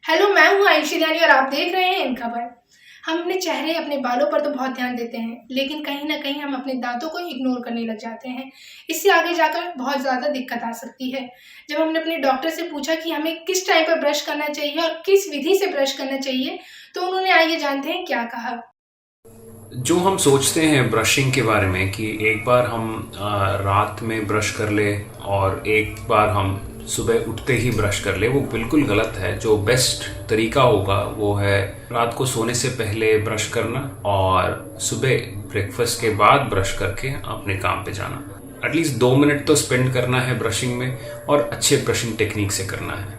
Hello, मैं हूँ आयुषी ध्यानी और आप देख रहे हैं इन खबर। हम अपने चेहरे, अपने बालों पर तो बहुत ध्यान देते हैं, लेकिन कहीं न कहीं हम अपने दाँतों को इग्नोर करने लग जाते हैं। इससे आगे जाकर बहुत ज़्यादा दिक्कत आ सकती है। जब हमने अपने डॉक्टर से पूछा कि हमें किस टाइम पर ब्रश करना चाहिए और किस विधि से ब्रश करना चाहिए, तो उन्होंने आइए जानते हैं क्या कहा। जो हम सोचते हैं ब्रशिंग के बारे में कि एक बार हम रात में ब्रश कर ले और एक बार हम सुबह उठते ही ब्रश कर ले, वो बिल्कुल गलत है। जो बेस्ट तरीका होगा वो है रात को सोने से पहले ब्रश करना और सुबह ब्रेकफास्ट के बाद ब्रश करके अपने काम पे जाना। एटलीस्ट 2 मिनट तो स्पेंड करना है ब्रशिंग में और अच्छे ब्रशिंग टेक्निक से करना है।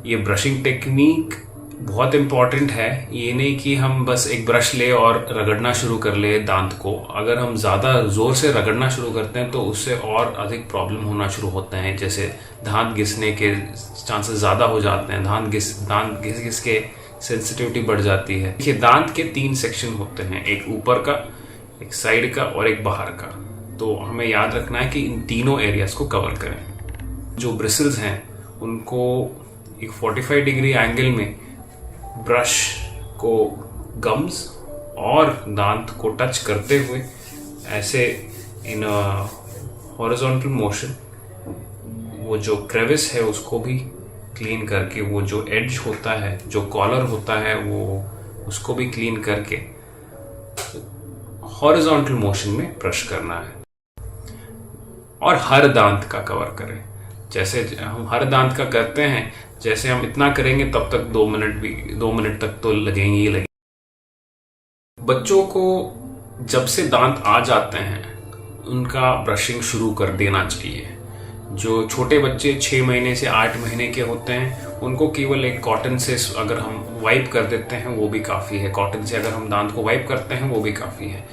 ये ब्रशिंग टेक्निक बहुत इम्पॉर्टेंट है। ये नहीं कि हम बस एक ब्रश ले और रगड़ना शुरू कर ले दांत को। अगर हम ज़्यादा ज़ोर से रगड़ना शुरू करते हैं तो उससे और अधिक प्रॉब्लम होना शुरू होते हैं, जैसे दांत घिसने के चांसेस ज़्यादा हो जाते हैं। दांत घिस के सेंसिटिविटी बढ़ जाती है। देखिए, दांत के 3 सेक्शन होते हैं, एक ऊपर का, एक साइड का और एक बाहर का। तो हमें याद रखना है कि इन तीनों एरियाज को कवर करें। जो ब्रिसल्स हैं उनको एक 45 डिग्री एंगल में ब्रश को गम्स और दांत को टच करते हुए ऐसे इन हॉरिजॉन्टल मोशन वो जो क्रेविस है उसको भी क्लीन करके, वो जो एड्ज होता है, जो कॉलर होता है, वो उसको भी क्लीन करके हॉरिजॉन्टल मोशन में ब्रश करना है। और हर दांत का कवर करें। जैसे हम हर दांत का करते हैं, जैसे हम इतना करेंगे तब तक 2 मिनट तक तो लगेंगे ही लगेंगे। बच्चों को जब से दांत आ जाते हैं उनका ब्रशिंग शुरू कर देना चाहिए। जो छोटे बच्चे 6 महीने से 8 महीने के होते हैं उनको केवल एक कॉटन से अगर हम वाइप कर देते हैं वो भी काफ़ी है। कॉटन से अगर हम दांत को वाइप करते हैं वो भी काफ़ी है।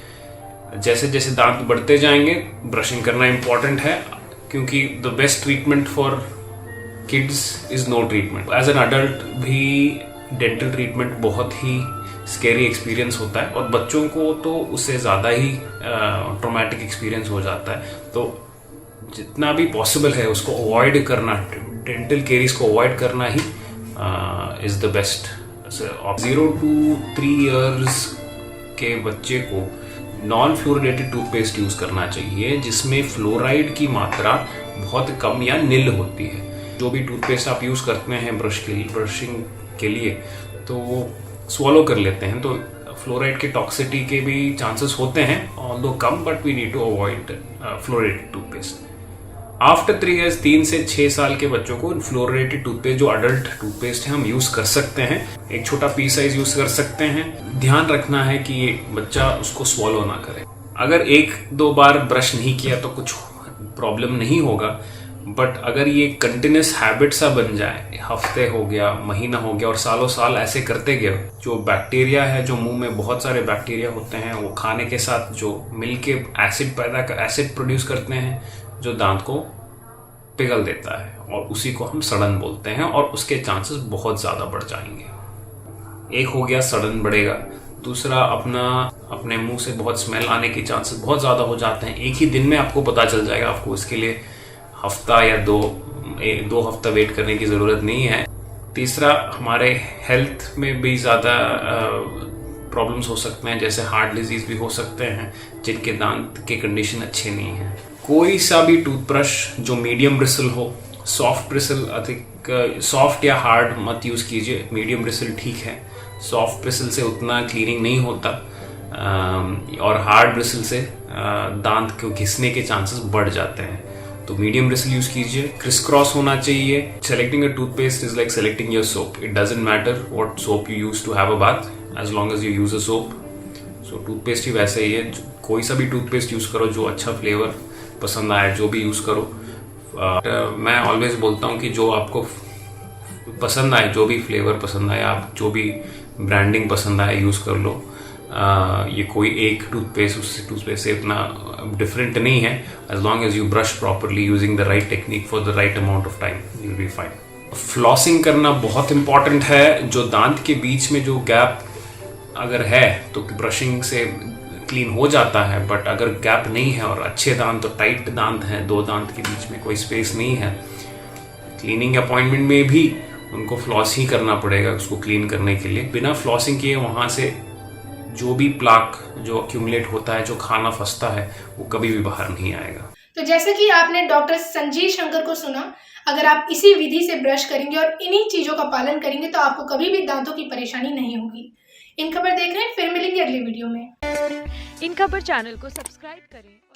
जैसे जैसे दांत बढ़ते जाएंगे ब्रशिंग करना इम्पॉर्टेंट है, क्योंकि the best treatment for kids is no treatment. As an adult भी डेंटल ट्रीटमेंट बहुत ही स्कैरी एक्सपीरियंस होता है और बच्चों को तो उससे ज़्यादा ही ट्रॉमेटिक एक्सपीरियंस हो जाता है। तो जितना भी पॉसिबल है उसको अवॉइड करना, डेंटल केरीज को अवॉइड करना he is the best. 0 to 3 years के बच्चे को नॉन फ्लोरिडेटेड टूथपेस्ट यूज़ करना चाहिए, जिसमें फ्लोराइड की मात्रा बहुत कम या निल होती है। जो भी टूथपेस्ट आप यूज़ करते हैं ब्रशिंग के लिए तो वो स्वॉलो कर लेते हैं, तो फ्लोराइड के टॉक्सिटी के भी चांसेस होते हैं, ऑल्दो कम, but we need to avoid fluoridated toothpaste. After 3 years, 3 से 6 साल के बच्चों को फ्लोराइडेड टूथपेस्ट, जो अडल्ट टूथपेस्ट है, हम यूज़ कर सकते हैं। एक छोटा पी साइज यूज़ कर सकते हैं। ध्यान रखना है कि ये बच्चा उसको स्वॉलो ना करे। अगर 1-2 बार ब्रश नहीं किया तो कुछ प्रॉब्लम नहीं होगा, बट अगर ये कंटिन्यूस हैबिट सा बन जाए, हफ्ते हो गया, महीना हो गया और सालों साल ऐसे करते गए, जो बैक्टीरिया है, जो मुंह में बहुत सारे बैक्टीरिया होते हैं, वो खाने के साथ जो मिलके एसिड प्रोड्यूस करते हैं जो दांत को पिघल देता है, और उसी को हम सड़न बोलते हैं, और उसके चांसेस बहुत ज़्यादा बढ़ जाएंगे। एक हो गया सड़न बढ़ेगा, दूसरा अपने मुंह से बहुत स्मेल आने के चांसेस बहुत ज़्यादा हो जाते हैं। एक ही दिन में आपको पता चल जाएगा, आपको इसके लिए हफ्ता या दो हफ्ता वेट करने की ज़रूरत नहीं है। तीसरा, हमारे हेल्थ में भी ज़्यादा प्रॉब्लम्स हो सकते हैं, जैसे हार्ट डिजीज़ भी हो सकते हैं जिनके दांत के कंडीशन अच्छे नहीं हैं। कोई सा भी टूथब्रश जो मीडियम ब्रिसल हो, सॉफ्ट ब्रिसल अधिक सॉफ्ट या हार्ड मत यूज़ कीजिए। मीडियम ब्रिसल ठीक है, सॉफ्ट ब्रिसल से उतना क्लीनिंग नहीं होता, और हार्ड ब्रिसल से दांत को घिसने के चांसेस बढ़ जाते हैं। तो मीडियम ब्रिसल यूज कीजिए। क्रिस क्रॉस होना चाहिए। Selecting a toothpaste is like selecting your soap. It doesn't matter what soap you use to have a bath, as long as you use a soap. So toothpaste ही वैसे ही है, कोई सा भी टूथपेस्ट यूज करो जो अच्छा फ्लेवर पसंद आए, जो भी यूज करो। मैं ऑलवेज बोलता हूँ कि जो आपको पसंद आए, जो भी फ्लेवर पसंद आए, आप जो भी ब्रांडिंग पसंद आए यूज कर लो। ये कोई एक टूथपेस्ट उससे टूथपेस्ट से इतना डिफरेंट नहीं है। As long as you brush properly using the right technique for the right amount of time, you will be fine. Flossing करना बहुत इंपॉर्टेंट है। जो दांत के बीच में जो गैप अगर है तो ब्रशिंग से क्लीन हो जाता है, बट अगर गैप नहीं है और अच्छे दांत, तो टाइट दांत हैं, 2 दांत के बीच में कोई स्पेस नहीं है, क्लीनिंग अपॉइंटमेंट में भी उनको फ्लॉस ही करना पड़ेगा उसको क्लीन करने के लिए। बिना फ्लॉसिंग किए वहाँ से जो भी प्लाक जो अक्यूमुलेट होता है, जो खाना फंसता है, वो कभी भी बाहर नहीं आएगा। तो जैसे कि आपने डॉक्टर संजीव शंकर को सुना, अगर आप इसी विधि से ब्रश करेंगे और इन्हीं चीज़ों का पालन करेंगे तो आपको कभी भी दांतों की परेशानी नहीं होगी। इन खबर देख रहे हैं, फिर मिलेंगे अगली वीडियो में। इन खबर चैनल को सब्सक्राइब करें।